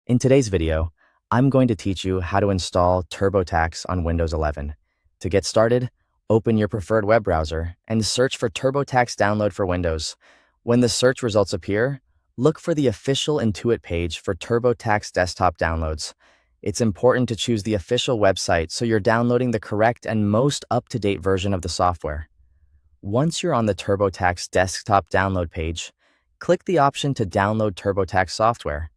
In today's video, I'm going to teach you how to install TurboTax on Windows 11. To get started, open your preferred web browser and search for TurboTax download for Windows. When the search results appear, look for the official Intuit page for TurboTax desktop downloads. It's important to choose the official website so you're downloading the correct and most up-to-date version of the software. Once you're on the TurboTax desktop download page, click the option to download TurboTax software.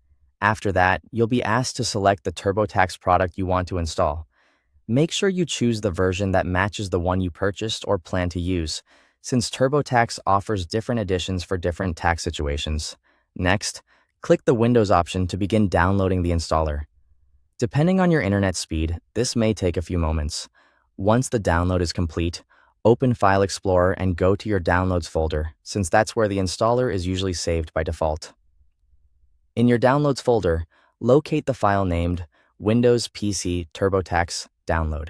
After that, you'll be asked to select the TurboTax product you want to install. Make sure you choose the version that matches the one you purchased or plan to use, since TurboTax offers different editions for different tax situations. Next, click the Windows option to begin downloading the installer. Depending on your internet speed, this may take a few moments. Once the download is complete, open File Explorer and go to your Downloads folder, since that's where the installer is usually saved by default. In your Downloads folder, locate the file named Windows PC TurboTax Download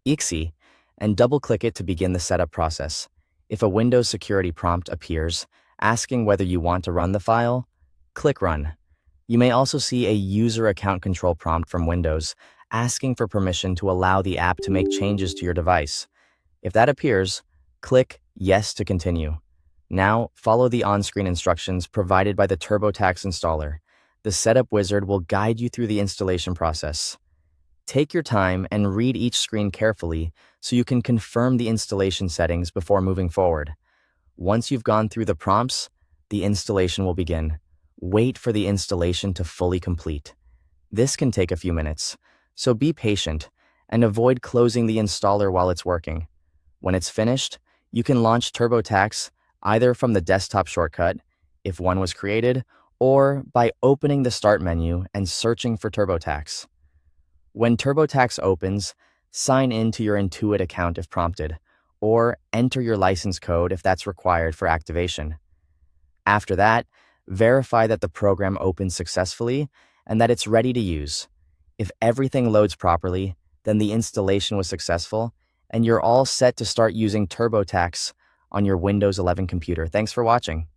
(exe) and double-click it to begin the setup process. If a Windows security prompt appears asking whether you want to run the file, click Run. You may also see a user account control prompt from Windows asking for permission to allow the app to make changes to your device. If that appears, click Yes to continue. Now, follow the on-screen instructions provided by the TurboTax installer. The setup wizard will guide you through the installation process. Take your time and read each screen carefully so you can confirm the installation settings before moving forward. Once you've gone through the prompts, the installation will begin. Wait for the installation to fully complete. This can take a few minutes, so be patient and avoid closing the installer while it's working. When it's finished, you can launch TurboTax either from the desktop shortcut, if one was created, or by opening the Start menu and searching for TurboTax. When TurboTax opens, sign in to your Intuit account if prompted, or enter your license code if that's required for activation. After that, verify that the program opens successfully and that it's ready to use. If everything loads properly, then the installation was successful, and you're all set to start using TurboTax on your Windows 11 computer. Thanks for watching.